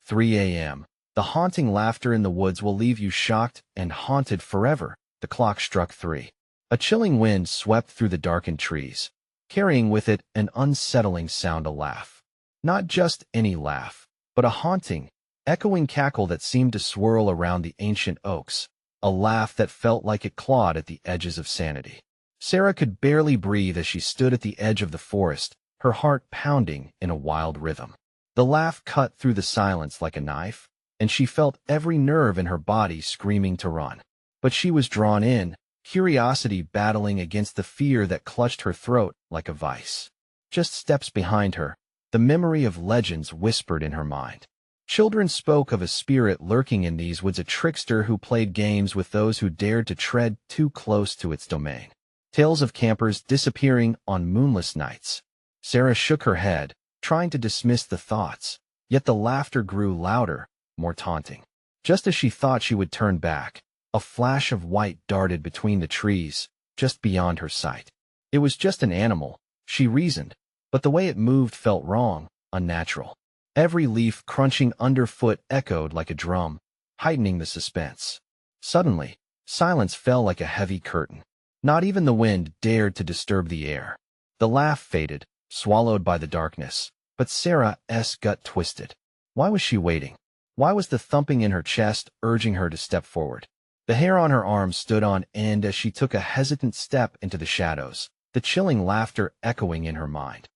3 a.m. The haunting laughter in the woods will leave you shocked and haunted forever. The clock struck 3. A chilling wind swept through the darkened trees, carrying with it an unsettling sound, a laugh. Not just any laugh, but a haunting, echoing cackle that seemed to swirl around the ancient oaks, a laugh that felt like it clawed at the edges of sanity. Sarah could barely breathe as she stood at the edge of the forest, her heart pounding in a wild rhythm. The laugh cut through the silence like a knife, and she felt every nerve in her body screaming to run. But she was drawn in, curiosity battling against the fear that clutched her throat like a vice. Just steps behind her, the memory of legends whispered in her mind. Children spoke of a spirit lurking in these woods, a trickster who played games with those who dared to tread too close to its domain. Tales of campers disappearing on moonless nights. Sarah shook her head, trying to dismiss the thoughts, yet the laughter grew louder, more taunting. Just as she thought she would turn back, a flash of white darted between the trees, just beyond her sight. It was just an animal, she reasoned, but the way it moved felt wrong, unnatural. Every leaf crunching underfoot echoed like a drum, heightening the suspense. Suddenly, silence fell like a heavy curtain. Not even the wind dared to disturb the air. The laugh faded, swallowed by the darkness, but Sarah's gut twisted. Why was she waiting? Why was the thumping in her chest urging her to step forward? The hair on her arm stood on end as she took a hesitant step into the shadows, the chilling laughter echoing in her mind.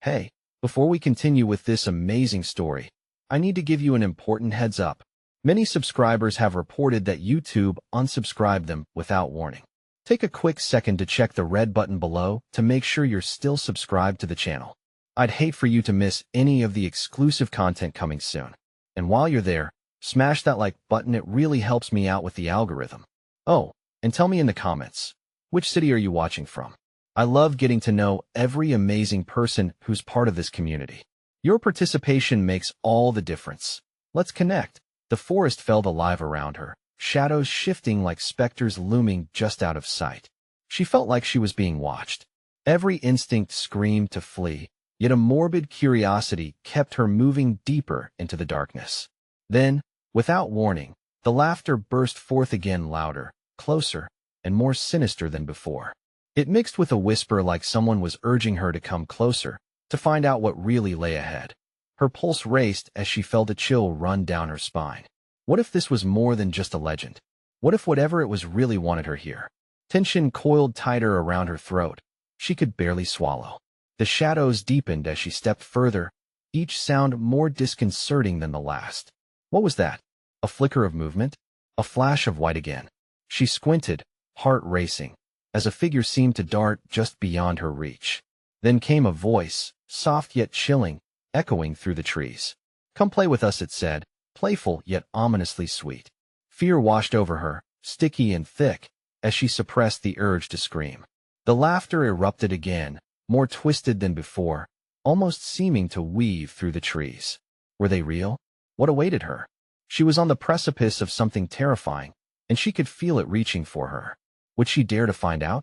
Hey, before we continue with this amazing story, I need to give you an important heads up. Many subscribers have reported that YouTube unsubscribed them without warning. Take a quick second to check the red button below to make sure you're still subscribed to the channel. I'd hate for you to miss any of the exclusive content coming soon. And while you're there, smash that like button, it really helps me out with the algorithm. Oh, and tell me in the comments, which city are you watching from? I love getting to know every amazing person who's part of this community. Your participation makes all the difference. Let's connect. The forest felt alive around her, shadows shifting like specters looming just out of sight. She felt like she was being watched. Every instinct screamed to flee, yet a morbid curiosity kept her moving deeper into the darkness. Then, without warning, the laughter burst forth again, louder, closer, and more sinister than before. It mixed with a whisper like someone was urging her to come closer, to find out what really lay ahead. Her pulse raced as she felt a chill run down her spine. What if this was more than just a legend? What if whatever it was really wanted her here? Tension coiled tighter around her throat. She could barely swallow. The shadows deepened as she stepped further, each sound more disconcerting than the last. What was that? A flicker of movement? A flash of white again? She squinted, heart racing, as a figure seemed to dart just beyond her reach. Then came a voice, soft yet chilling, echoing through the trees. "Come play with us," it said, playful yet ominously sweet. Fear washed over her, sticky and thick, as she suppressed the urge to scream. The laughter erupted again, more twisted than before, almost seeming to weave through the trees. Were they real? What awaited her? She was on the precipice of something terrifying, and she could feel it reaching for her. Would she dare to find out?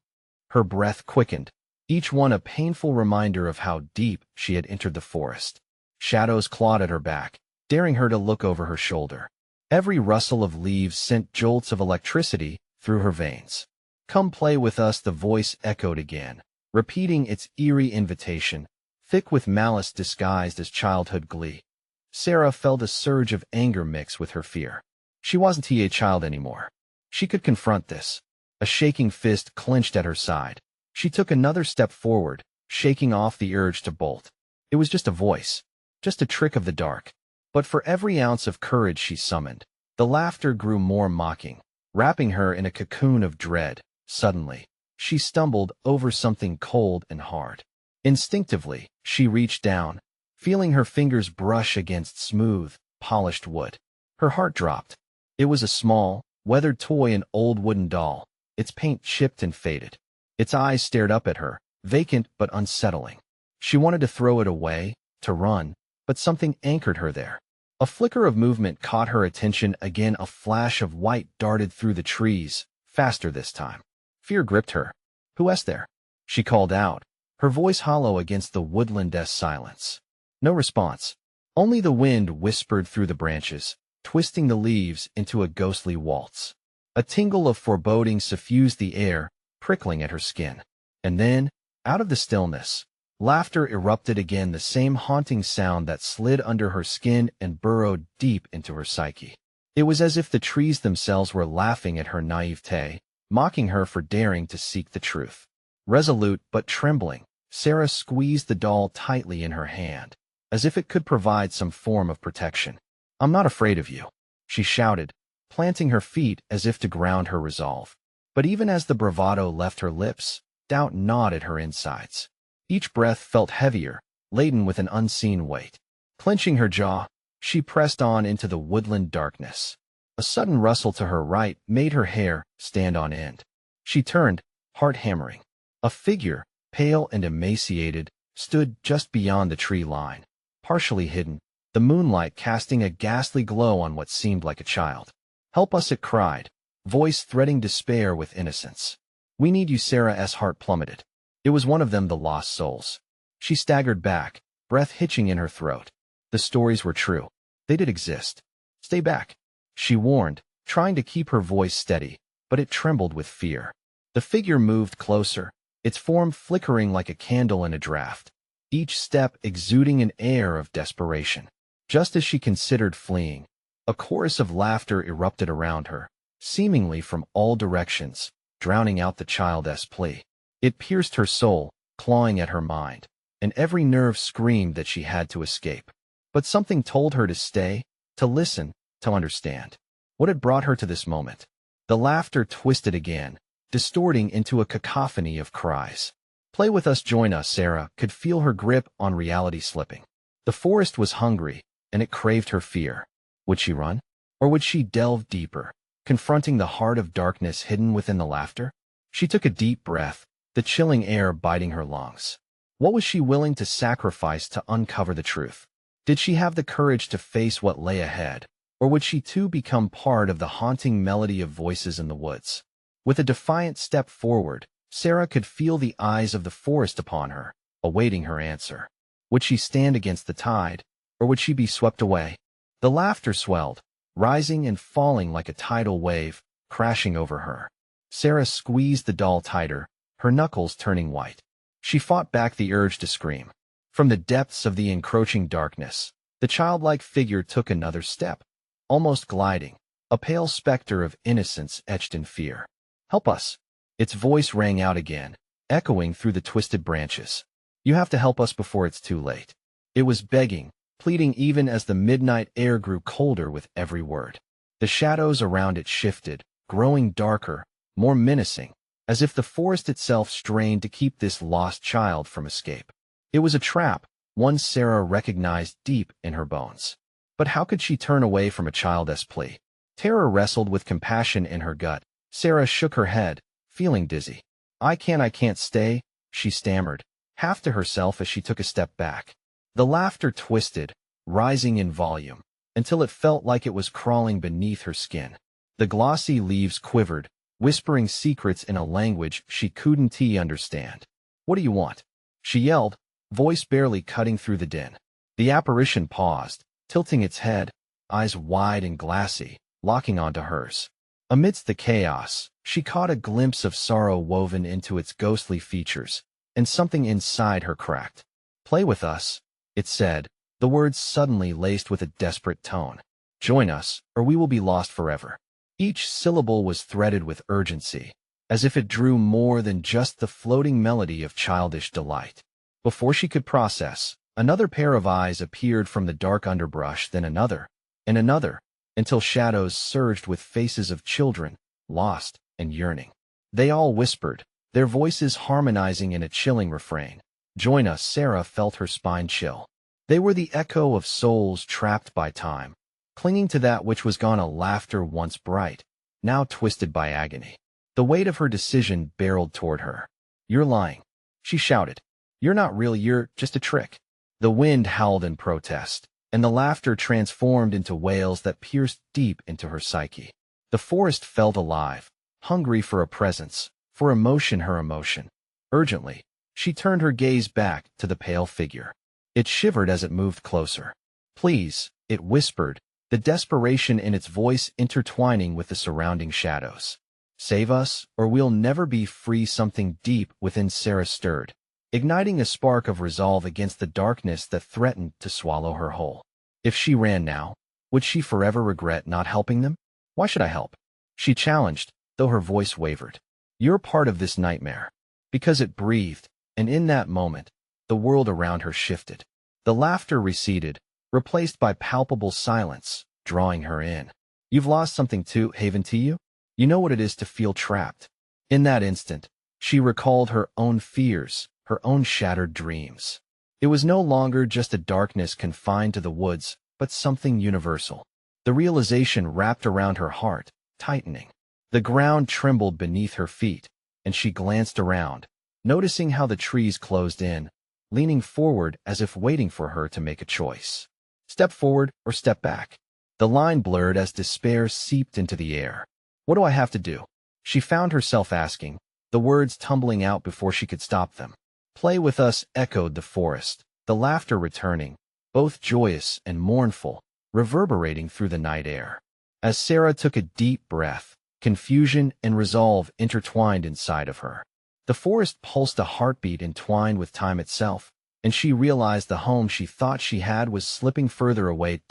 Her breath quickened, each one a painful reminder of how deep she had entered the forest. Shadows clawed at her back, daring her to look over her shoulder. Every rustle of leaves sent jolts of electricity through her veins. "Come play with us," the voice echoed again, repeating its eerie invitation, thick with malice disguised as childhood glee. Sarah felt a surge of anger mix with her fear. She wasn't a child anymore. She could confront this. A shaking fist clenched at her side. She took another step forward, shaking off the urge to bolt. It was just a voice, just a trick of the dark. But for every ounce of courage she summoned, the laughter grew more mocking, wrapping her in a cocoon of dread. Suddenly, she stumbled over something cold and hard. Instinctively, she reached down, feeling her fingers brush against smooth, polished wood. Her heart dropped. It was a small, weathered toy, an old wooden doll, its paint chipped and faded. Its eyes stared up at her, vacant but unsettling. She wanted to throw it away, to run, but something anchored her there. A flicker of movement caught her attention again. A flash of white darted through the trees, faster this time. Fear gripped her. "Who's there?" she called out, her voice hollow against the woodland-esque silence. No response. Only the wind whispered through the branches, twisting the leaves into a ghostly waltz. A tingle of foreboding suffused the air, prickling at her skin. And then, out of the stillness, laughter erupted again, the same haunting sound that slid under her skin and burrowed deep into her psyche. It was as if the trees themselves were laughing at her naivete, mocking her for daring to seek the truth. Resolute but trembling, Sarah squeezed the doll tightly in her hand, as if it could provide some form of protection. "I'm not afraid of you," she shouted, planting her feet as if to ground her resolve. But even as the bravado left her lips, doubt gnawed at her insides. Each breath felt heavier, laden with an unseen weight. Clenching her jaw, she pressed on into the woodland darkness. A sudden rustle to her right made her hair stand on end. She turned, heart hammering. A figure, pale and emaciated, stood just beyond the tree line, partially hidden, the moonlight casting a ghastly glow on what seemed like a child. "Help us," it cried, voice threading despair with innocence. "We need you." Sarah's heart plummeted. It was one of them, the lost souls. She staggered back, breath hitching in her throat. The stories were true. They did exist. "Stay back," she warned, trying to keep her voice steady, but it trembled with fear. The figure moved closer, its form flickering like a candle in a draught, each step exuding an air of desperation. Just as she considered fleeing, a chorus of laughter erupted around her, seemingly from all directions, drowning out the child's plea. It pierced her soul, clawing at her mind, and every nerve screamed that she had to escape. But something told her to stay, to listen, to understand. What had brought her to this moment? The laughter twisted again, distorting into a cacophony of cries. "Play with us, join us." Sarah could feel her grip on reality slipping. The forest was hungry, and it craved her fear. Would she run? Or would she delve deeper, confronting the heart of darkness hidden within the laughter? She took a deep breath, the chilling air biting her lungs. What was she willing to sacrifice to uncover the truth? Did she have the courage to face what lay ahead, or would she too become part of the haunting melody of voices in the woods? With a defiant step forward, Sarah could feel the eyes of the forest upon her, awaiting her answer. Would she stand against the tide, or would she be swept away? The laughter swelled, rising and falling like a tidal wave, crashing over her. Sarah squeezed the doll tighter, her knuckles turning white. She fought back the urge to scream. From the depths of the encroaching darkness, the childlike figure took another step, almost gliding, a pale specter of innocence etched in fear. "Help us!" Its voice rang out again, echoing through the twisted branches. "You have to help us before it's too late." It was begging, pleading even as the midnight air grew colder with every word. The shadows around it shifted, growing darker, more menacing, as if the forest itself strained to keep this lost child from escape. It was a trap, one Sarah recognized deep in her bones. But how could she turn away from a child's plea? Terror wrestled with compassion in her gut. Sarah shook her head, feeling dizzy. I can't stay," she stammered, half to herself as she took a step back. The laughter twisted, rising in volume, until it felt like it was crawling beneath her skin. The glossy leaves quivered, whispering secrets in a language she couldn't understand. "What do you want?" she yelled, voice barely cutting through the din. The apparition paused, tilting its head, eyes wide and glassy, locking onto hers. Amidst the chaos, she caught a glimpse of sorrow woven into its ghostly features, and something inside her cracked. "Play with us," it said, the words suddenly laced with a desperate tone. "Join us, or we will be lost forever." Each syllable was threaded with urgency, as if it drew more than just the floating melody of childish delight. Before she could process, another pair of eyes appeared from the dark underbrush, then another, and another, until shadows surged with faces of children, lost and yearning. They all whispered, their voices harmonizing in a chilling refrain. "Join us." Sarah felt her spine chill. They were the echo of souls trapped by time, clinging to that which was gone, a laughter once bright, now twisted by agony. The weight of her decision barreled toward her. "You're lying," she shouted. "You're not real, you're just a trick." The wind howled in protest, and the laughter transformed into wails that pierced deep into her psyche. The forest felt alive, hungry for a presence, for emotion, her emotion. Urgently, she turned her gaze back to the pale figure. It shivered as it moved closer. Please, it whispered, the desperation in its voice intertwining with the surrounding shadows. Save us, or we'll never be free. Something deep within Sarah stirred, igniting a spark of resolve against the darkness that threatened to swallow her whole. If she ran now, would she forever regret not helping them? Why should I help? She challenged, though her voice wavered. You're part of this nightmare. Because it breathed, and in that moment, the world around her shifted. The laughter receded, replaced by palpable silence, drawing her in. You've lost something too, haven't you? You know what it is to feel trapped. In that instant, she recalled her own fears, her own shattered dreams. It was no longer just a darkness confined to the woods, but something universal. The realization wrapped around her heart, tightening. The ground trembled beneath her feet, and she glanced around, noticing how the trees closed in, leaning forward as if waiting for her to make a choice. Step forward or step back. The line blurred as despair seeped into the air. What do I have to do? She found herself asking, the words tumbling out before she could stop them. Play with us, echoed the forest, the laughter returning, both joyous and mournful, reverberating through the night air. As Sarah took a deep breath, confusion and resolve intertwined inside of her. The forest pulsed a heartbeat entwined with time itself, and she realized the home she thought she had was slipping further away.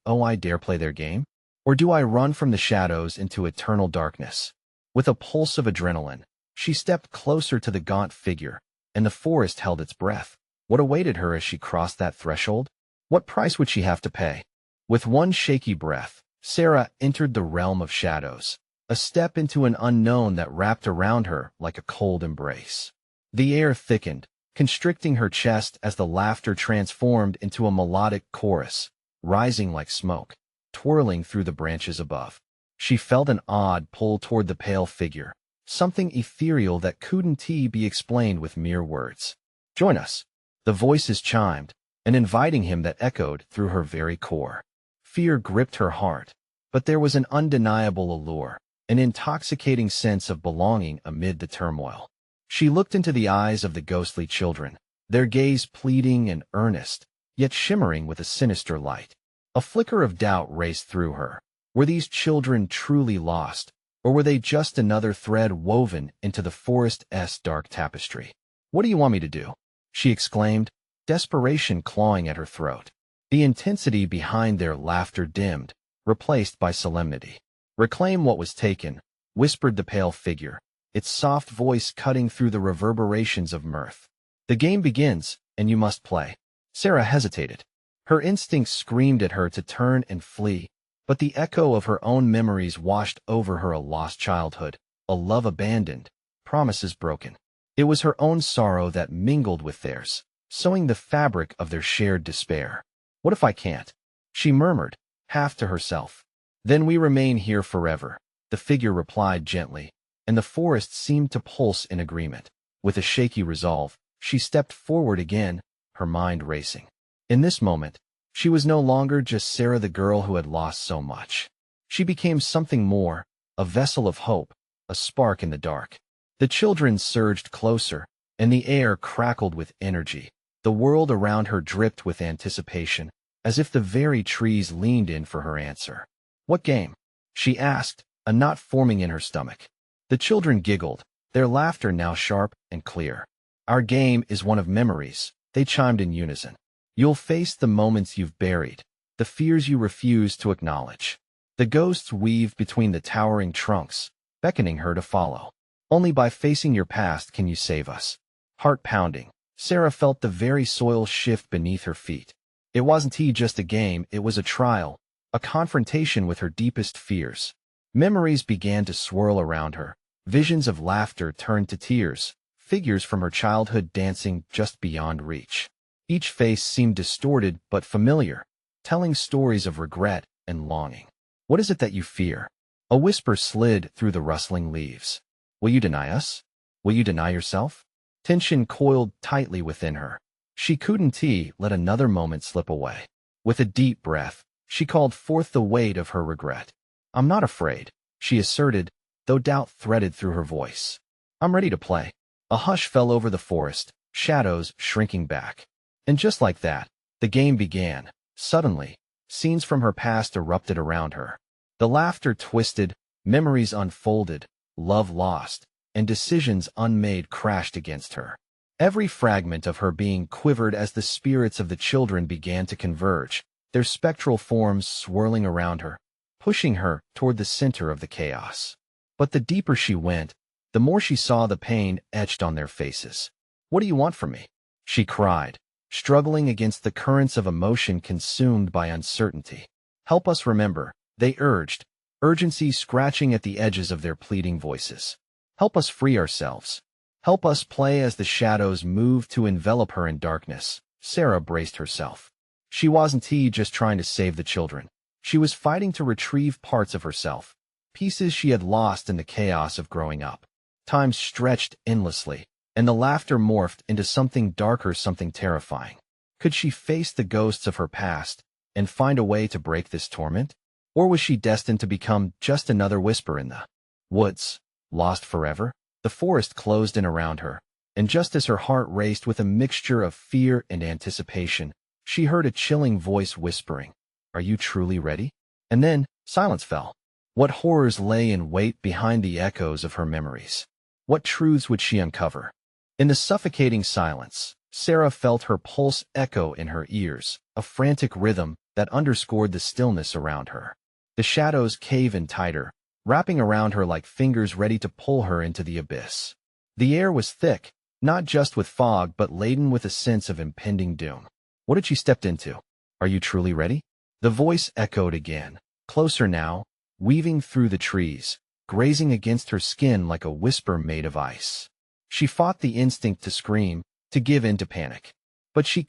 Oh, I dare play their game? Or do I run from the shadows into eternal darkness? With a pulse of adrenaline, she stepped closer to the gaunt figure, and the forest held its breath. What awaited her as she crossed that threshold? What price would she have to pay? With one shaky breath, Sarah entered the realm of shadows, a step into an unknown that wrapped around her like a cold embrace. The air thickened, constricting her chest as the laughter transformed into a melodic chorus, rising like smoke, twirling through the branches above. She felt an odd pull toward the pale figure, something ethereal that couldn't be explained with mere words. Join us. The voices chimed, an inviting him that echoed through her very core. Fear gripped her heart, but there was an undeniable allure, an intoxicating sense of belonging amid the turmoil. She looked into the eyes of the ghostly children, their gaze pleading and earnest, yet shimmering with a sinister light. A flicker of doubt raced through her. Were these children truly lost, or were they just another thread woven into the forest's dark tapestry? What do you want me to do? She exclaimed, desperation clawing at her throat. The intensity behind their laughter dimmed, replaced by solemnity. Reclaim what was taken, whispered the pale figure, its soft voice cutting through the reverberations of mirth. The game begins, and you must play. Sarah hesitated. Her instincts screamed at her to turn and flee, but the echo of her own memories washed over her: a lost childhood, a love abandoned, promises broken. It was her own sorrow that mingled with theirs, sewing the fabric of their shared despair. What if I can't? She murmured, half to herself. Then we remain here forever, the figure replied gently, and the forest seemed to pulse in agreement. With a shaky resolve, she stepped forward again, her mind racing. In this moment, she was no longer just Sarah, the girl who had lost so much. She became something more, a vessel of hope, a spark in the dark. The children surged closer, and the air crackled with energy. The world around her dripped with anticipation, as if the very trees leaned in for her answer. What game? She asked, a knot forming in her stomach. The children giggled, their laughter now sharp and clear. Our game is one of memories, they chimed in unison. You'll face the moments you've buried, the fears you refuse to acknowledge. The ghosts weave between the towering trunks, beckoning her to follow. Only by facing your past can you save us. Heart pounding, Sarah felt the very soil shift beneath her feet. It wasn't just a game, it was a trial, a confrontation with her deepest fears. Memories began to swirl around her. Visions of laughter turned to tears, figures from her childhood dancing just beyond reach. Each face seemed distorted but familiar, telling stories of regret and longing. What is it that you fear? A whisper slid through the rustling leaves. Will you deny us? Will you deny yourself? Tension coiled tightly within her. She couldn't let another moment slip away. With a deep breath, she called forth the weight of her regret. I'm not afraid, she asserted, though doubt threaded through her voice. I'm ready to play. A hush fell over the forest, shadows shrinking back. And just like that, the game began. Suddenly, scenes from her past erupted around her. The laughter twisted, memories unfolded, love lost, and decisions unmade crashed against her. Every fragment of her being quivered as the spirits of the children began to converge, their spectral forms swirling around her, pushing her toward the center of the chaos. But the deeper she went, the more she saw the pain etched on their faces. "What do you want from me?" she cried, struggling against the currents of emotion consumed by uncertainty. "Help us remember," they urged, urgency scratching at the edges of their pleading voices. "Help us free ourselves. Help us play." As the shadows moved to envelop her in darkness, Sarah braced herself. She wasn't just trying to save the children. She was fighting to retrieve parts of herself, pieces she had lost in the chaos of growing up. Time stretched endlessly, and the laughter morphed into something darker, something terrifying. Could she face the ghosts of her past and find a way to break this torment? Or was she destined to become just another whisper in the woods, lost forever? The forest closed in around her, and just as her heart raced with a mixture of fear and anticipation, she heard a chilling voice whispering, "Are you truly ready?" And then silence fell. What horrors lay in wait behind the echoes of her memories? What truths would she uncover? In the suffocating silence, Sarah felt her pulse echo in her ears, a frantic rhythm that underscored the stillness around her. The shadows cave in tighter, wrapping around her like fingers ready to pull her into the abyss. The air was thick, not just with fog but laden with a sense of impending doom. What had she stepped into? "Are you truly ready?" The voice echoed again, closer now, weaving through the trees, grazing against her skin like a whisper made of ice. She fought the instinct to scream, to give in to panic. But she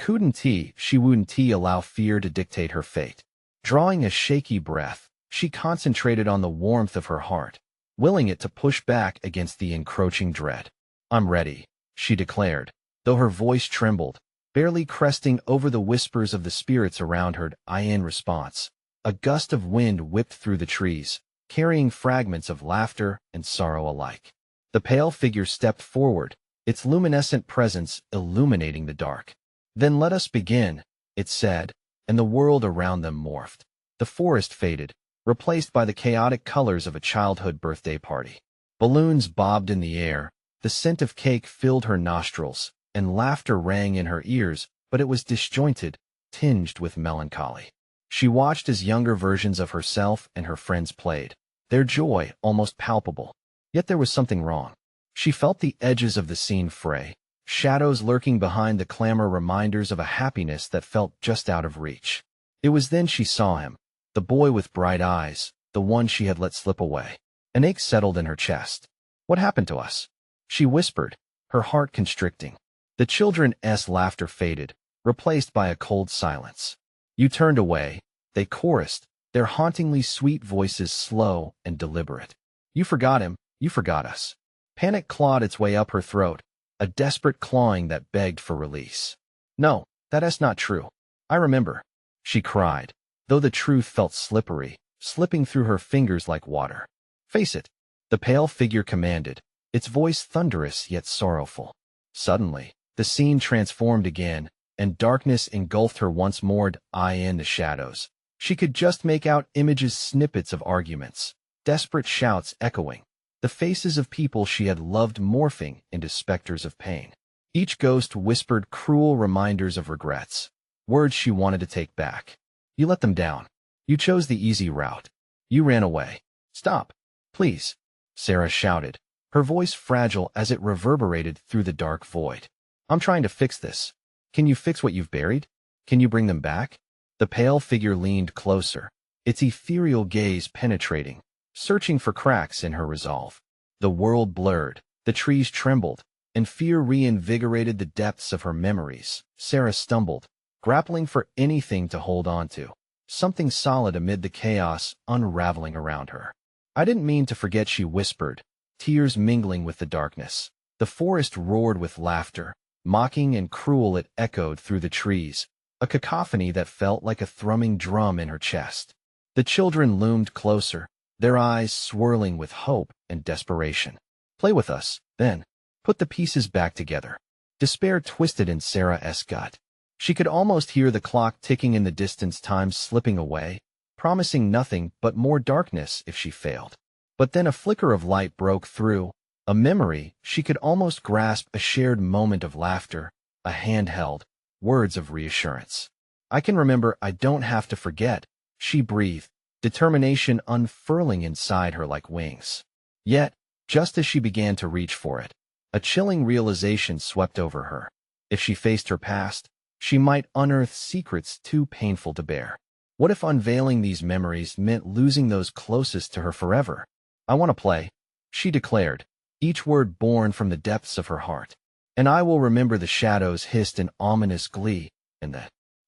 wouldn't allow fear to dictate her fate. Drawing a shaky breath, she concentrated on the warmth of her heart, willing it to push back against the encroaching dread. "I'm ready," she declared, though her voice trembled, barely cresting over the whispers of the spirits around her. In response, a gust of wind whipped through the trees, carrying fragments of laughter and sorrow alike. The pale figure stepped forward, its luminescent presence illuminating the dark. "Then let us begin," it said, and the world around them morphed. The forest faded, replaced by the chaotic colors of a childhood birthday party. Balloons bobbed in the air, the scent of cake filled her nostrils, and laughter rang in her ears, but it was disjointed, tinged with melancholy. She watched as younger versions of herself and her friends played, their joy almost palpable. Yet there was something wrong. She felt the edges of the scene fray, shadows lurking behind the clamor, reminders of a happiness that felt just out of reach. It was then she saw him, the boy with bright eyes, the one she had let slip away. An ache settled in her chest. "What happened to us?" she whispered, her heart constricting. The children's laughter faded, replaced by a cold silence. "You turned away," they chorused, their hauntingly sweet voices slow and deliberate. "You forgot him, you forgot us." Panic clawed its way up her throat, a desperate clawing that begged for release. "No, that's not true. I remember," she cried, though the truth felt slippery, slipping through her fingers like water. "Face it," the pale figure commanded, its voice thunderous yet sorrowful. Suddenly, the scene transformed again, and darkness engulfed her once more. In the shadows, she could just make out images, snippets of arguments, desperate shouts echoing, the faces of people she had loved morphing into specters of pain. Each ghost whispered cruel reminders of regrets, words she wanted to take back. "You let them down. You chose the easy route. You ran away. Stop, please," Sarah shouted, her voice fragile as it reverberated through the dark void. "I'm trying to fix this. Can you fix what you've buried? Can you bring them back?" The pale figure leaned closer, its ethereal gaze penetrating, searching for cracks in her resolve. The world blurred, the trees trembled, and fear reinvigorated the depths of her memories. Sarah stumbled, grappling for anything to hold on to, something solid amid the chaos unraveling around her. "I didn't mean to forget," she whispered, tears mingling with the darkness. The forest roared with laughter, mocking and cruel. It echoed through the trees, a cacophony that felt like a thrumming drum in her chest. The children loomed closer, their eyes swirling with hope and desperation. "Play with us, then. Put the pieces back together." Despair twisted in Sarah's gut. She could almost hear the clock ticking in the distance, time slipping away, promising nothing but more darkness if she failed. But then a flicker of light broke through, a memory. She could almost grasp a shared moment of laughter, a hand held, words of reassurance. I can remember, I don't have to forget, she breathed, determination unfurling inside her like wings. Yet, just as she began to reach for it, a chilling realization swept over her. If she faced her past, she might unearth secrets too painful to bear. What if unveiling these memories meant losing those closest to her forever? I want to play, she declared, each word born from the depths of her heart. And I will remember. The shadows hissed in ominous glee, and the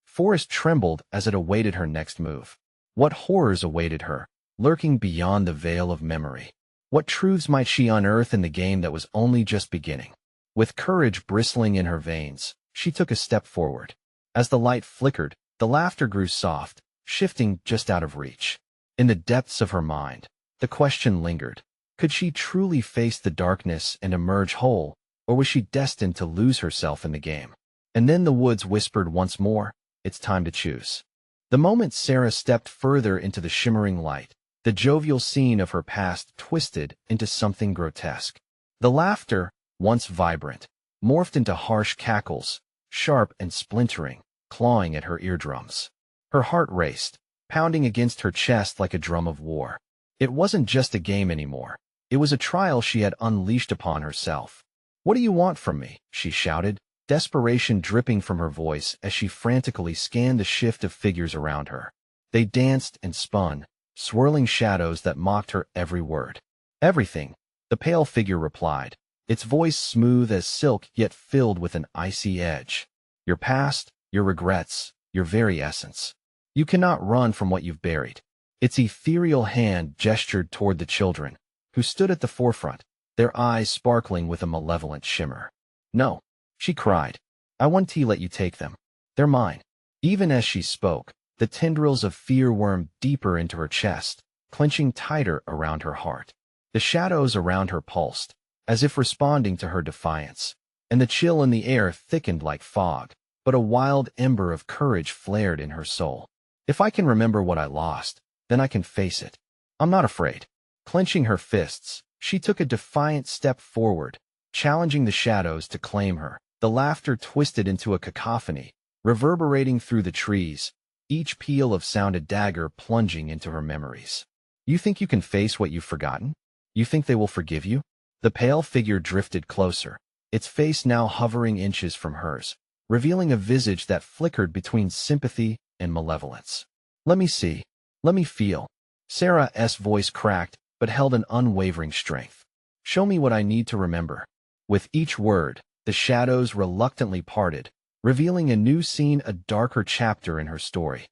forest trembled as it awaited her next move. What horrors awaited her, lurking beyond the veil of memory? What truths might she unearth in the game that was only just beginning? With courage bristling in her veins, she took a step forward. As the light flickered, the laughter grew soft, shifting just out of reach. In the depths of her mind, the question lingered. Could she truly face the darkness and emerge whole, or was she destined to lose herself in the game? And then the woods whispered once more, it's time to choose. The moment Sarah stepped further into the shimmering light, the jovial scene of her past twisted into something grotesque. The laughter, once vibrant, morphed into harsh cackles, sharp and splintering, clawing at her eardrums. Her heart raced, pounding against her chest like a drum of war. It wasn't just a game anymore. It was a trial she had unleashed upon herself. "What do you want from me?" she shouted, desperation dripping from her voice as she frantically scanned the shift of figures around her. They danced and spun, swirling shadows that mocked her every word. "Everything," the pale figure replied, its voice smooth as silk yet filled with an icy edge. "Your past, your regrets, your very essence. You cannot run from what you've buried." Its ethereal hand gestured toward the children, who stood at the forefront, their eyes sparkling with a malevolent shimmer. "No," she cried. "I won't let you take them. They're mine." Even as she spoke, the tendrils of fear wormed deeper into her chest, clenching tighter around her heart. The shadows around her pulsed, as if responding to her defiance, and the chill in the air thickened like fog, but a wild ember of courage flared in her soul. "If I can remember what I lost, then I can face it. I'm not afraid." Clenching her fists, she took a defiant step forward, challenging the shadows to claim her. The laughter twisted into a cacophony, reverberating through the trees, each peal of sound a dagger plunging into her memories. "You think you can face what you've forgotten? You think they will forgive you?" The pale figure drifted closer, its face now hovering inches from hers, revealing a visage that flickered between sympathy and malevolence. "Let me see. Let me feel." Sarah's voice cracked, but held an unwavering strength. "Show me what I need to remember." With each word, the shadows reluctantly parted, revealing a new scene, a darker chapter in her story.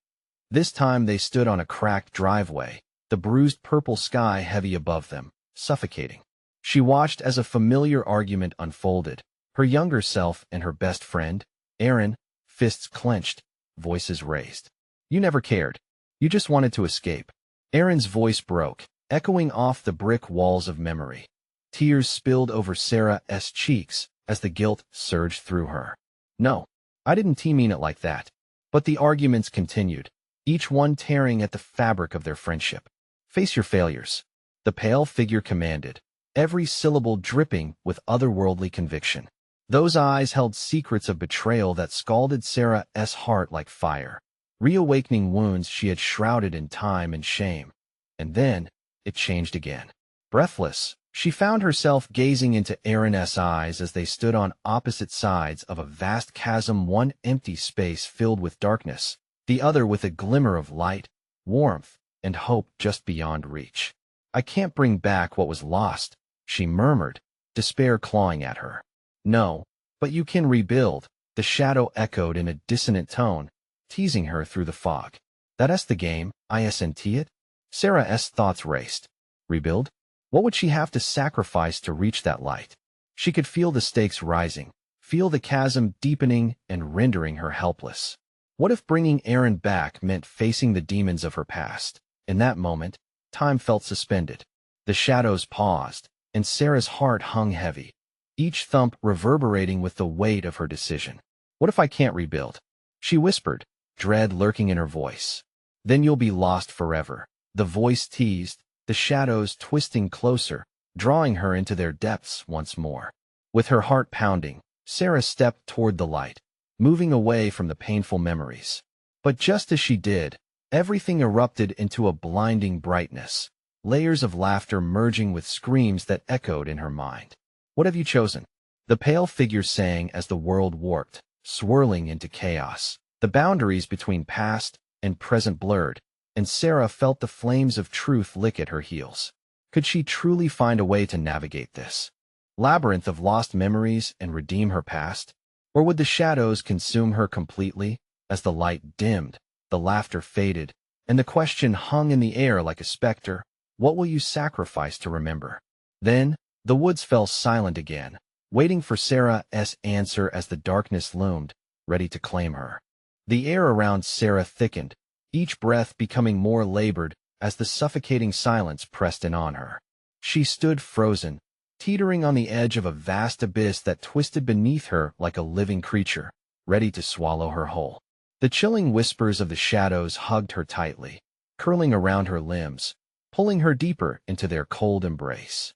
This time they stood on a cracked driveway, the bruised purple sky heavy above them, suffocating. She watched as a familiar argument unfolded, her younger self and her best friend, Aaron, fists clenched, voices raised. "You never cared. You just wanted to escape." Aaron's voice broke, echoing off the brick walls of memory. Tears spilled over Sarah's cheeks as the guilt surged through her. "No, I didn't mean it like that." But the arguments continued, each one tearing at the fabric of their friendship. "Face your failures," the pale figure commanded, every syllable dripping with otherworldly conviction. Those eyes held secrets of betrayal that scalded Sarah's heart like fire, reawakening wounds she had shrouded in time and shame. And then, it changed again. Breathless, she found herself gazing into Aaron's eyes as they stood on opposite sides of a vast chasm, one empty space filled with darkness, the other with a glimmer of light, warmth, and hope just beyond reach. "I can't bring back what was lost," she murmured, despair clawing at her. "No, but you can rebuild," the shadow echoed in a dissonant tone, teasing her through the fog. "That's the game, isn't it?" Sarah's thoughts raced. Rebuild? What would she have to sacrifice to reach that light? She could feel the stakes rising, feel the chasm deepening and rendering her helpless. What if bringing Aaron back meant facing the demons of her past? In that moment, time felt suspended. The shadows paused, and Sarah's heart hung heavy, each thump reverberating with the weight of her decision. "What if I can't rebuild?" she whispered, dread lurking in her voice. Then you'll be lost forever. The voice teased, the shadows twisting closer, drawing her into their depths once more. With her heart pounding, Sarah stepped toward the light, moving away from the painful memories. But just as she did, everything erupted into a blinding brightness, layers of laughter merging with screams that echoed in her mind. What have you chosen? The pale figure sang as the world warped, swirling into chaos. The boundaries between past and present blurred, and Sarah felt the flames of truth lick at her heels. Could she truly find a way to navigate this labyrinth of lost memories and redeem her past? Or would the shadows consume her completely? As the light dimmed, the laughter faded, and the question hung in the air like a specter, what will you sacrifice to remember? Then, the woods fell silent again, waiting for Sarah's answer as the darkness loomed, ready to claim her. The air around Sarah thickened, each breath becoming more labored as the suffocating silence pressed in on her. She stood frozen, teetering on the edge of a vast abyss that twisted beneath her like a living creature, ready to swallow her whole. The chilling whispers of the shadows hugged her tightly, curling around her limbs, pulling her deeper into their cold embrace.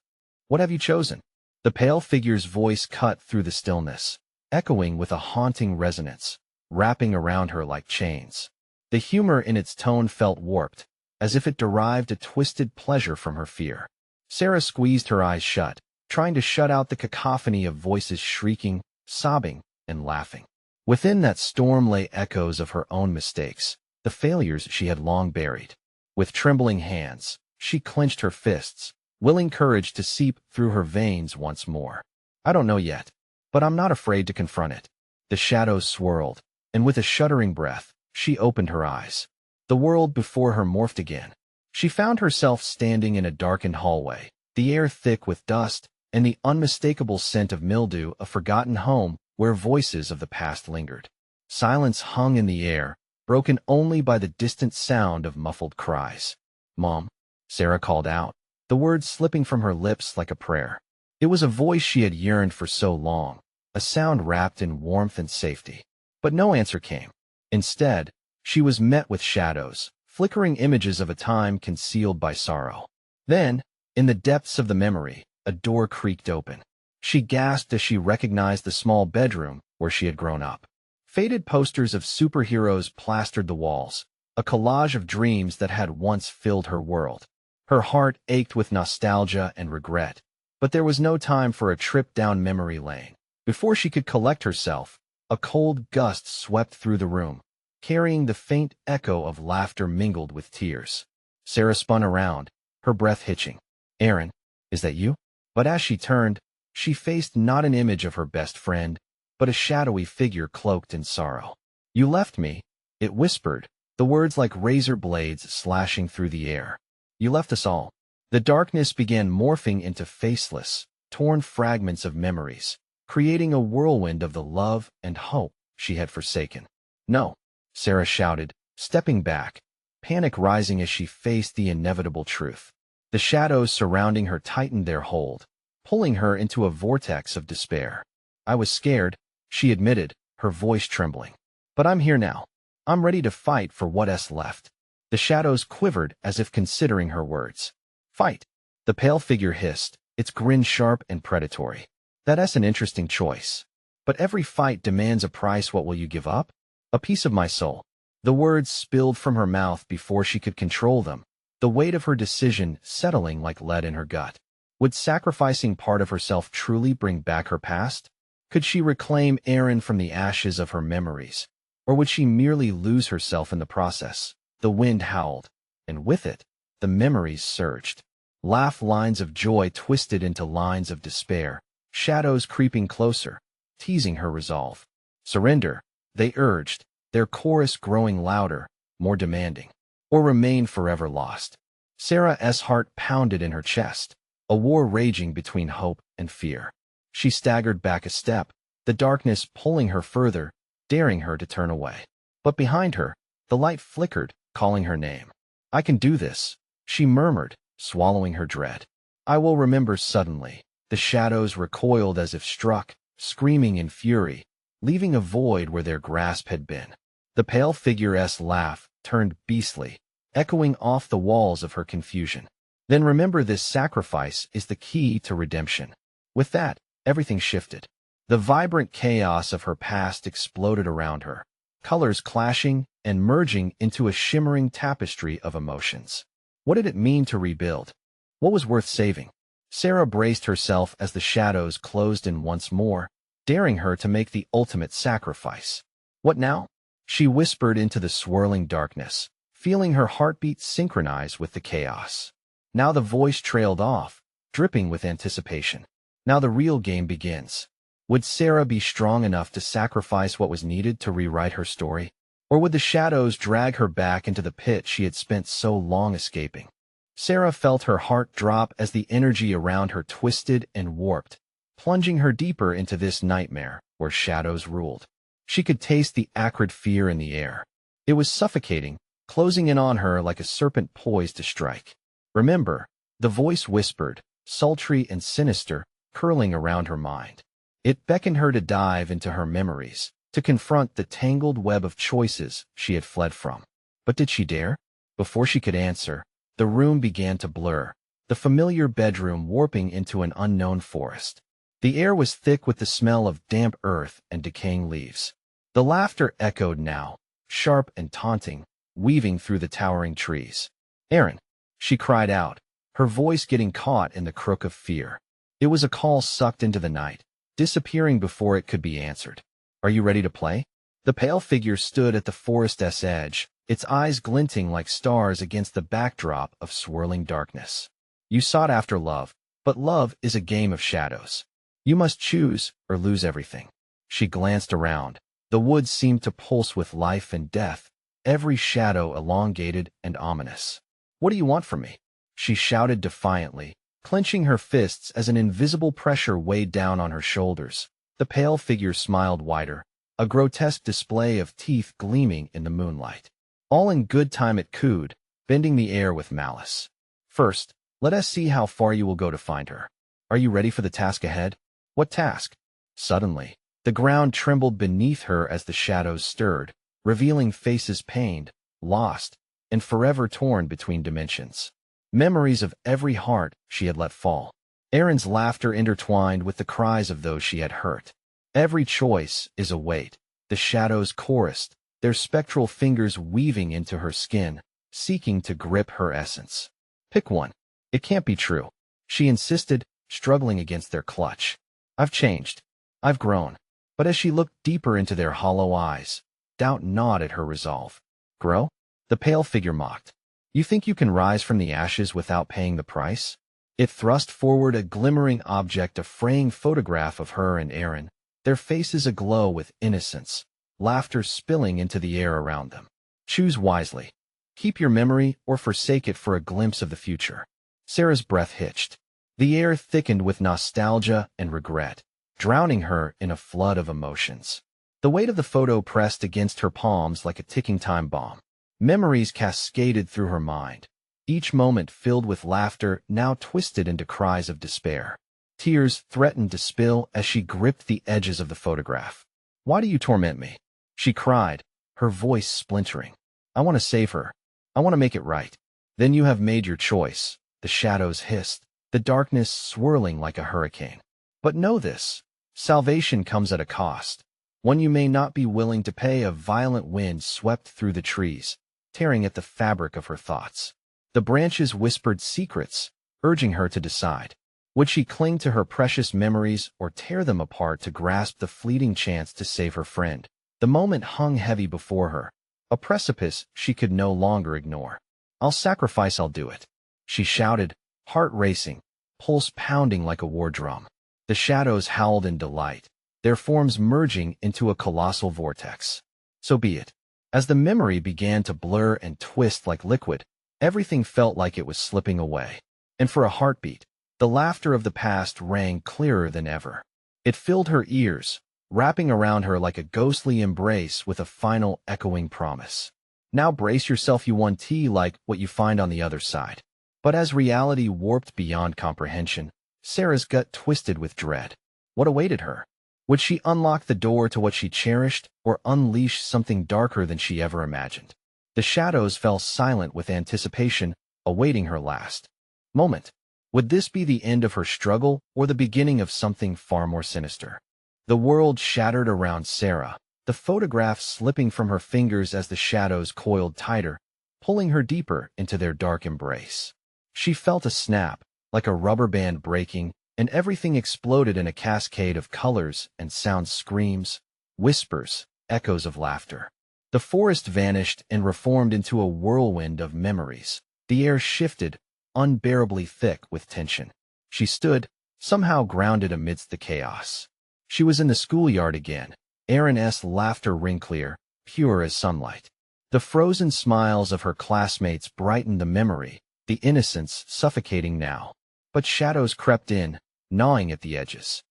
What have you chosen? The pale figure's voice cut through the stillness, echoing with a haunting resonance, wrapping around her like chains. The humor in its tone felt warped, as if it derived a twisted pleasure from her fear. Sarah squeezed her eyes shut, trying to shut out the cacophony of voices shrieking, sobbing, and laughing. Within that storm lay echoes of her own mistakes, the failures she had long buried. With trembling hands, she clenched her fists, willing courage to seep through her veins once more. I don't know yet, but I'm not afraid to confront it. The shadows swirled, and with a shuddering breath, she opened her eyes. The world before her morphed again. She found herself standing in a darkened hallway, the air thick with dust, and the unmistakable scent of mildew, a forgotten home where voices of the past lingered. Silence hung in the air, broken only by the distant sound of muffled cries. "Mom," Sarah called out, the words slipping from her lips like a prayer. It was a voice she had yearned for so long, a sound wrapped in warmth and safety. But no answer came. Instead, she was met with shadows, flickering images of a time concealed by sorrow. Then, in the depths of the memory, a door creaked open. She gasped as she recognized the small bedroom where she had grown up. Faded posters of superheroes plastered the walls, a collage of dreams that had once filled her world. Her heart ached with nostalgia and regret, but there was no time for a trip down memory lane. Before she could collect herself, a cold gust swept through the room, carrying the faint echo of laughter mingled with tears. Sarah spun around, her breath hitching. "Aaron, is that you?" But as she turned, she faced not an image of her best friend, but a shadowy figure cloaked in sorrow. "You left me," it whispered, the words like razor blades slashing through the air. "You left us all." The darkness began morphing into faceless, torn fragments of memories, creating a whirlwind of the love and hope she had forsaken. "No," Sarah shouted, stepping back, panic rising as she faced the inevitable truth. The shadows surrounding her tightened their hold, pulling her into a vortex of despair. "I was scared," she admitted, her voice trembling. "But I'm here now. I'm ready to fight for what's left." The shadows quivered as if considering her words. "Fight," the pale figure hissed, its grin sharp and predatory. "That's an interesting choice. But every fight demands a price. What will you give up?" "A piece of my soul." The words spilled from her mouth before she could control them, the weight of her decision settling like lead in her gut. Would sacrificing part of herself truly bring back her past? Could she reclaim Aaron from the ashes of her memories? Or would she merely lose herself in the process? The wind howled, and with it, the memories surged. Laugh lines of joy twisted into lines of despair, shadows creeping closer, teasing her resolve. "Surrender," they urged, their chorus growing louder, more demanding. "Or remain forever lost." Sarah's heart pounded in her chest, a war raging between hope and fear. She staggered back a step, the darkness pulling her further, daring her to turn away. But behind her, the light flickered, calling her name. "I can do this," she murmured, swallowing her dread. "I will remember." Suddenly, the shadows recoiled as if struck, screaming in fury, leaving a void where their grasp had been. The pale figure's laugh turned beastly, echoing off the walls of her confusion. Then remember, this sacrifice is the key to redemption. With that, everything shifted. The vibrant chaos of her past exploded around her, colors clashing and merging into a shimmering tapestry of emotions. What did it mean to rebuild? What was worth saving? Sarah braced herself as the shadows closed in once more, daring her to make the ultimate sacrifice. What now? She whispered into the swirling darkness, feeling her heartbeat synchronize with the chaos. Now the voice trailed off, dripping with anticipation. Now the real game begins. Would Sarah be strong enough to sacrifice what was needed to rewrite her story? Or would the shadows drag her back into the pit she had spent so long escaping? Sarah felt her heart drop as the energy around her twisted and warped, plunging her deeper into this nightmare where shadows ruled. She could taste the acrid fear in the air. It was suffocating, closing in on her like a serpent poised to strike. Remember, the voice whispered, sultry and sinister, curling around her mind. It beckoned her to dive into her memories, to confront the tangled web of choices she had fled from. But did she dare? Before she could answer, the room began to blur, the familiar bedroom warping into an unknown forest. The air was thick with the smell of damp earth and decaying leaves. The laughter echoed now, sharp and taunting, weaving through the towering trees. "Aaron!" she cried out, her voice getting caught in the crook of fear. It was a call sucked into the night, disappearing before it could be answered. "Are you ready to play?" The pale figure stood at the forest's edge, its eyes glinting like stars against the backdrop of swirling darkness. "You sought after love, but love is a game of shadows. You must choose or lose everything." She glanced around. The woods seemed to pulse with life and death, every shadow elongated and ominous. "What do you want from me?" she shouted defiantly, clenching her fists as an invisible pressure weighed down on her shoulders. The pale figure smiled wider, a grotesque display of teeth gleaming in the moonlight. All in good time it cooed, bending the air with malice. "First, let us see how far you will go to find her. Are you ready for the task ahead?" "What task?" Suddenly, the ground trembled beneath her as the shadows stirred, revealing faces pained, lost, and forever torn between dimensions. Memories of every heart she had let fall. Aaron's laughter intertwined with the cries of those she had hurt. "Every choice is a weight," the shadows chorused, their spectral fingers weaving into her skin, seeking to grip her essence. "Pick one." "It can't be true," she insisted, struggling against their clutch. "I've changed. I've grown." But as she looked deeper into their hollow eyes, doubt gnawed at her resolve. "Grow?" the pale figure mocked. "You think you can rise from the ashes without paying the price?" It thrust forward a glimmering object, a fraying photograph of her and Aaron, their faces aglow with innocence, laughter spilling into the air around them. "Choose wisely. Keep your memory or forsake it for a glimpse of the future." Sarah's breath hitched. The air thickened with nostalgia and regret, drowning her in a flood of emotions. The weight of the photo pressed against her palms like a ticking time bomb. Memories cascaded through her mind, each moment filled with laughter now twisted into cries of despair. Tears threatened to spill as she gripped the edges of the photograph. "Why do you torment me?" she cried, her voice splintering. "I want to save her. I want to make it right." "Then you have made your choice," the shadows hissed, the darkness swirling like a hurricane. "But know this. Salvation comes at a cost, one you may not be willing to pay." A violent wind swept through the trees, tearing at the fabric of her thoughts. The branches whispered secrets, urging her to decide. Would she cling to her precious memories or tear them apart to grasp the fleeting chance to save her friend? The moment hung heavy before her, a precipice she could no longer ignore. "I'll sacrifice, I'll do it," she shouted, heart racing, pulse pounding like a war drum. The shadows howled in delight, their forms merging into a colossal vortex. So be it. As the memory began to blur and twist like liquid, everything felt like it was slipping away. And for a heartbeat, the laughter of the past rang clearer than ever. It filled her ears, wrapping around her like a ghostly embrace with a final echoing promise. "Now brace yourself, you won tea like what you find on the other side." But as reality warped beyond comprehension, Sarah's gut twisted with dread. What awaited her? Would she unlock the door to what she cherished or unleash something darker than she ever imagined? The shadows fell silent with anticipation, awaiting her last moment. Would this be the end of her struggle or the beginning of something far more sinister? The world shattered around Sarah, the photograph slipping from her fingers as the shadows coiled tighter, pulling her deeper into their dark embrace. She felt a snap, like a rubber band breaking, and everything exploded in a cascade of colors and sounds, screams, whispers, echoes of laughter. The forest vanished and reformed into a whirlwind of memories. The air shifted, unbearably thick with tension. She stood, somehow grounded amidst the chaos. She was in the schoolyard again, Erin's laughter ring clear, pure as sunlight. The frozen smiles of her classmates brightened the memory, the innocence suffocating now. But shadows crept in, gnawing at the edges.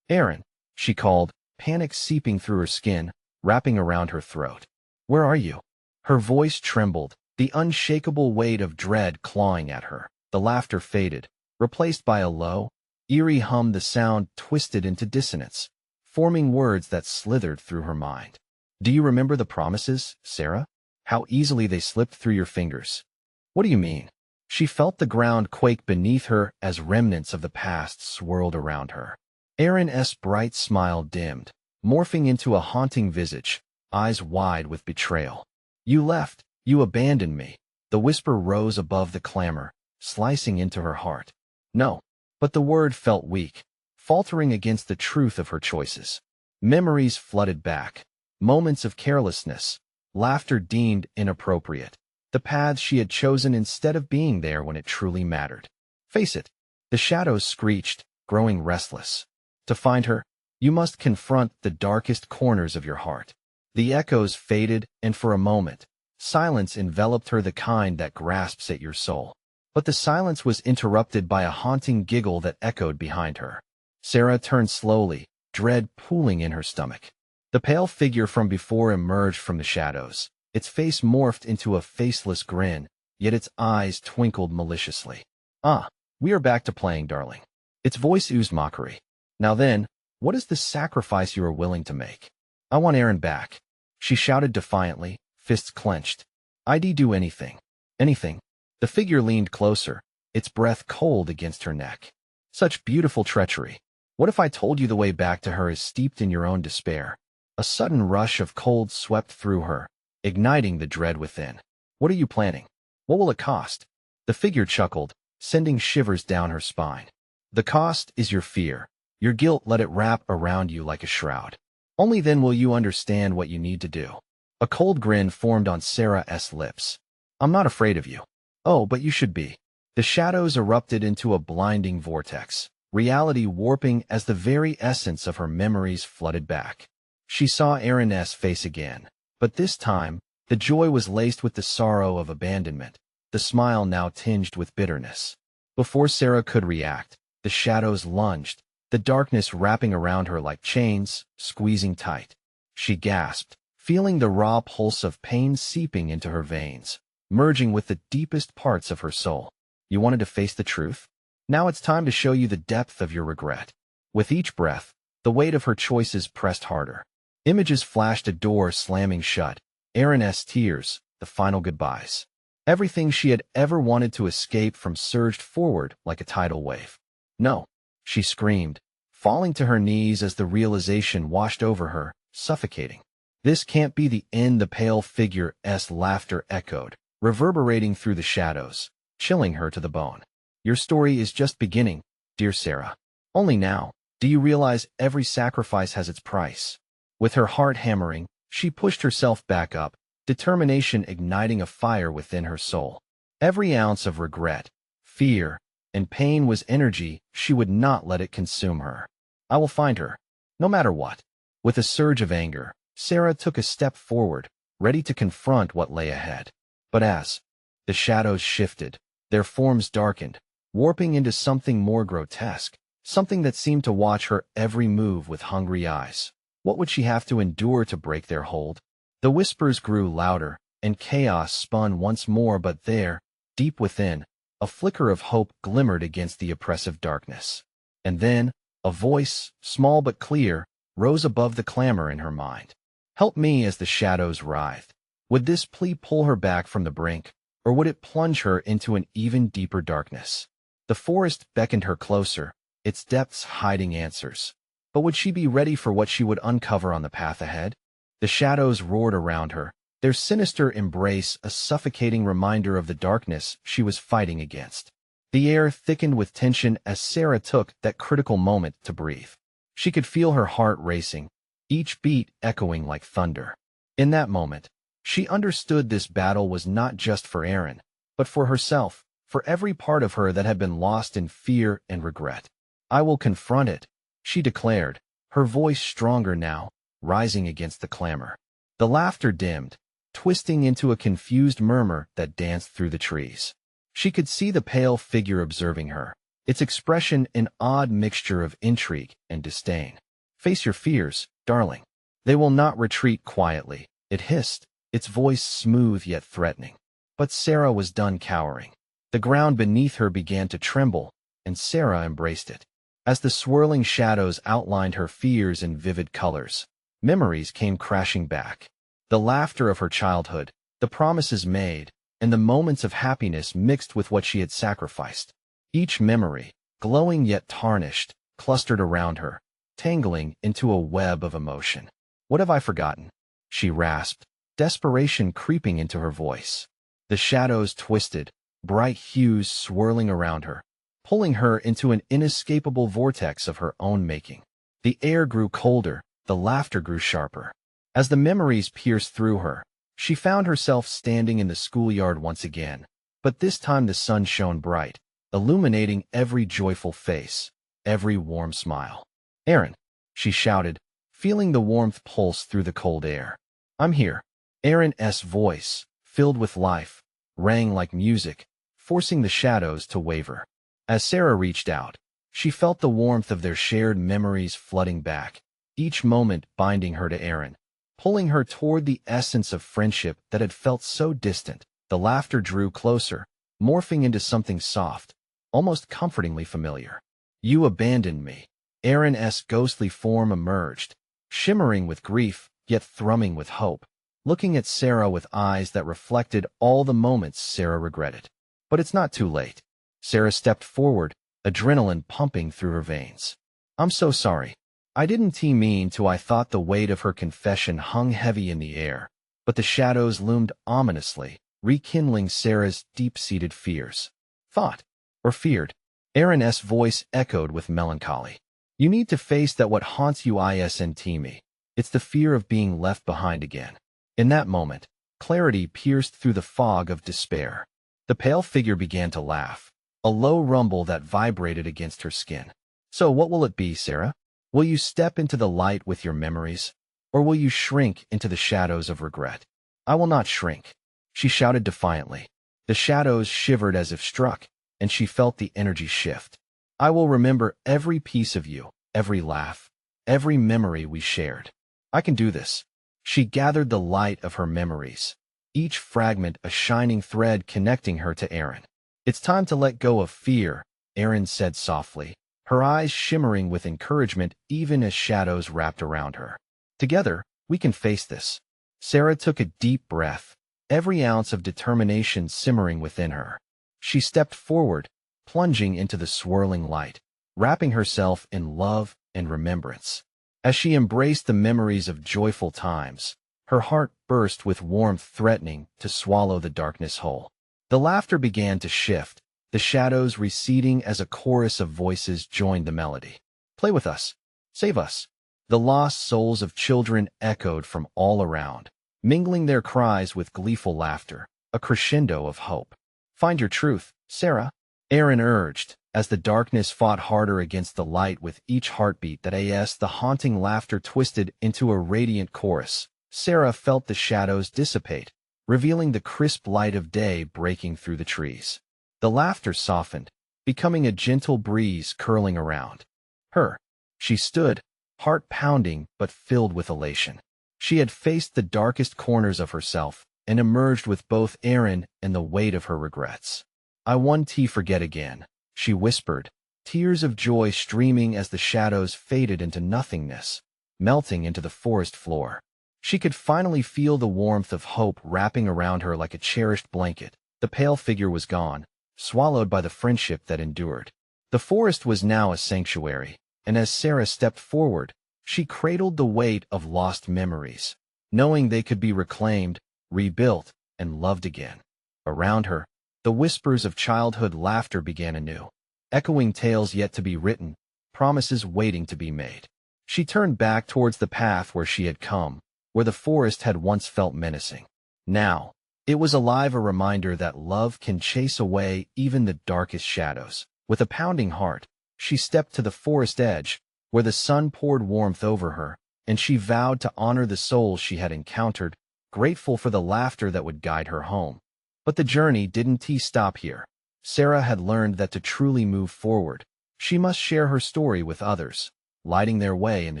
"Erin," she called, panic seeping through her skin, wrapping around her throat. "Where are you?" Her voice trembled, the unshakable weight of dread clawing at her. The laughter faded, replaced by a low, eerie hum. The sound twisted into dissonance, forming words that slithered through her mind. "Do you remember the promises, Sarah? How easily they slipped through your fingers." "What do you mean?" She felt the ground quake beneath her as remnants of the past swirled around her. Erin's bright smile dimmed, morphing into a haunting visage, eyes wide with betrayal. "You left, you abandoned me." The whisper rose above the clamor, slicing into her heart. "No." But the word felt weak, faltering against the truth of her choices. Memories flooded back, moments of carelessness, laughter deemed inappropriate, the paths she had chosen instead of being there when it truly mattered. "Face it," the shadows screeched, growing restless. "To find her, you must confront the darkest corners of your heart." The echoes faded, and for a moment, silence enveloped her, the kind that grasps at your soul. But the silence was interrupted by a haunting giggle that echoed behind her. Sarah turned slowly, dread pooling in her stomach. The pale figure from before emerged from the shadows. Its face morphed into a faceless grin, yet its eyes twinkled maliciously. "Ah, we are back to playing, darling." Its voice oozed mockery. "Now then, what is the sacrifice you are willing to make?" "I want Erin back," she shouted defiantly, fists clenched. "I'd do anything. Anything." The figure leaned closer, its breath cold against her neck. "Such beautiful treachery. What if I told you the way back to her is steeped in your own despair?" A sudden rush of cold swept through her, igniting the dread within. "What are you planning? What will it cost?" The figure chuckled, sending shivers down her spine. "The cost is your fear, your guilt. Let it wrap around you like a shroud. Only then will you understand what you need to do." A cold grin formed on Sarah's lips. "I'm not afraid of you." "Oh, but you should be." The shadows erupted into a blinding vortex, reality warping as the very essence of her memories flooded back. She saw Erin's face again, but this time, the joy was laced with the sorrow of abandonment, the smile now tinged with bitterness. Before Sarah could react, the shadows lunged, the darkness wrapping around her like chains, squeezing tight. She gasped, feeling the raw pulse of pain seeping into her veins, merging with the deepest parts of her soul. "You wanted to face the truth? Now it's time to show you the depth of your regret." With each breath, the weight of her choices pressed harder. Images flashed, a door slamming shut, Erin's tears, the final goodbyes. Everything she had ever wanted to escape from surged forward like a tidal wave. "No," she screamed, falling to her knees as the realization washed over her, suffocating. "This can't be the end." The pale figure's laughter echoed, reverberating through the shadows, chilling her to the bone. "Your story is just beginning, dear Sarah. Only now do you realize every sacrifice has its price." With her heart hammering, she pushed herself back up, determination igniting a fire within her soul. Every ounce of regret, fear, and pain was energy. She would not let it consume her. "I will find her, no matter what." With a surge of anger, Sarah took a step forward, ready to confront what lay ahead. But as the shadows shifted, their forms darkened, warping into something more grotesque, something that seemed to watch her every move with hungry eyes. What would she have to endure to break their hold? The whispers grew louder, and chaos spun once more, but there, deep within, a flicker of hope glimmered against the oppressive darkness. And then, a voice, small but clear, rose above the clamor in her mind. Help me as the shadows writhed. Would this plea pull her back from the brink, or would it plunge her into an even deeper darkness? The forest beckoned her closer, its depths hiding answers. But would she be ready for what she would uncover on the path ahead? The shadows roared around her, their sinister embrace a suffocating reminder of the darkness she was fighting against. The air thickened with tension as Sarah took that critical moment to breathe. She could feel her heart racing, each beat echoing like thunder. In that moment, she understood this battle was not just for Aaron, but for herself, for every part of her that had been lost in fear and regret. I will confront it, she declared, her voice stronger now, rising against the clamor. The laughter dimmed, twisting into a confused murmur that danced through the trees. She could see the pale figure observing her, its expression an odd mixture of intrigue and disdain. Face your fears, darling. They will not retreat quietly, it hissed, its voice smooth yet threatening. But Sarah was done cowering. The ground beneath her began to tremble, and Sarah embraced it. As the swirling shadows outlined her fears in vivid colors, memories came crashing back. The laughter of her childhood, the promises made, and the moments of happiness mixed with what she had sacrificed. Each memory, glowing yet tarnished, clustered around her, tangling into a web of emotion. What have I forgotten? She rasped, desperation creeping into her voice. The shadows twisted, bright hues swirling around her, pulling her into an inescapable vortex of her own making. The air grew colder, the laughter grew sharper. As the memories pierced through her, she found herself standing in the schoolyard once again, but this time the sun shone bright, illuminating every joyful face, every warm smile. Aaron, she shouted, feeling the warmth pulse through the cold air. I'm here. Aaron's voice, filled with life, rang like music, forcing the shadows to waver. As Sarah reached out, she felt the warmth of their shared memories flooding back, each moment binding her to Aaron, pulling her toward the essence of friendship that had felt so distant. The laughter drew closer, morphing into something soft, almost comfortingly familiar. You abandoned me. Aaron's ghostly form emerged, shimmering with grief, yet thrumming with hope, looking at Sarah with eyes that reflected all the moments Sarah regretted. But it's not too late. Sarah stepped forward, adrenaline pumping through her veins. I'm so sorry. I didn't mean to. I thought the weight of her confession hung heavy in the air, but the shadows loomed ominously, rekindling Sarah's deep-seated fears. Thought, or feared. Aaron's voice echoed with melancholy. You need to face that what haunts you isn't me. It's the fear of being left behind again. In that moment, clarity pierced through the fog of despair. The pale figure began to laugh, a low rumble that vibrated against her skin. So what will it be, Sarah? Will you step into the light with your memories, or will you shrink into the shadows of regret? I will not shrink, she shouted defiantly. The shadows shivered as if struck, and she felt the energy shift. I will remember every piece of you, every laugh, every memory we shared. I can do this. She gathered the light of her memories, each fragment a shining thread connecting her to Aaron. It's time to let go of fear, Aaron said softly, her eyes shimmering with encouragement even as shadows wrapped around her. Together, we can face this. Sarah took a deep breath, every ounce of determination simmering within her. She stepped forward, plunging into the swirling light, wrapping herself in love and remembrance. As she embraced the memories of joyful times, her heart burst with warmth threatening to swallow the darkness whole. The laughter began to shift, the shadows receding as a chorus of voices joined the melody. Play with us. Save us. The lost souls of children echoed from all around, mingling their cries with gleeful laughter, a crescendo of hope. Find your truth, Sarah, Aaron urged, as the darkness fought harder against the light with each heartbeat that the haunting laughter twisted into a radiant chorus. Sarah felt the shadows dissipate, revealing the crisp light of day breaking through the trees. The laughter softened, becoming a gentle breeze curling around her. She stood, heart pounding but filled with elation. She had faced the darkest corners of herself and emerged with both Aaron and the weight of her regrets. I won't forget again, she whispered, tears of joy streaming as the shadows faded into nothingness. melting into the forest floor. She could finally feel the warmth of hope wrapping around her like a cherished blanket. The pale figure was gone, swallowed by the friendship that endured. The forest was now a sanctuary, and as Sarah stepped forward, she cradled the weight of lost memories, knowing they could be reclaimed, rebuilt, and loved again. Around her, the whispers of childhood laughter began anew, echoing tales yet to be written, promises waiting to be made. She turned back towards the path where she had come, where the forest had once felt menacing. Now, it was alive, a reminder that love can chase away even the darkest shadows. With a pounding heart, she stepped to the forest edge, where the sun poured warmth over her, and she vowed to honor the souls she had encountered, grateful for the laughter that would guide her home. But the journey didn't stop here. Sarah had learned that to truly move forward, she must share her story with others, lighting their way in the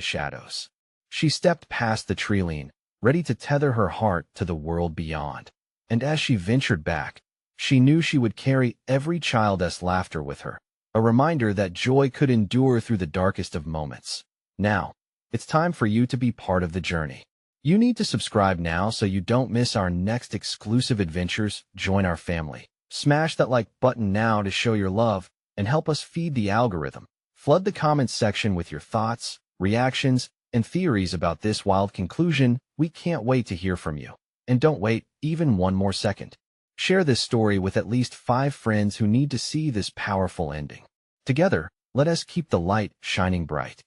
shadows. She stepped past the treeline, ready to tether her heart to the world beyond. And as she ventured back, she knew she would carry every child's laughter with her, a reminder that joy could endure through the darkest of moments. Now, it's time for you to be part of the journey. You need to subscribe now so you don't miss our next exclusive adventures. Join our family. Smash that like button now to show your love and help us feed the algorithm. Flood the comments section with your thoughts, reactions, and theories about this wild conclusion. We can't wait to hear from you. And don't wait even one more second. Share this story with at least 5 friends who need to see this powerful ending. Together, let us keep the light shining bright.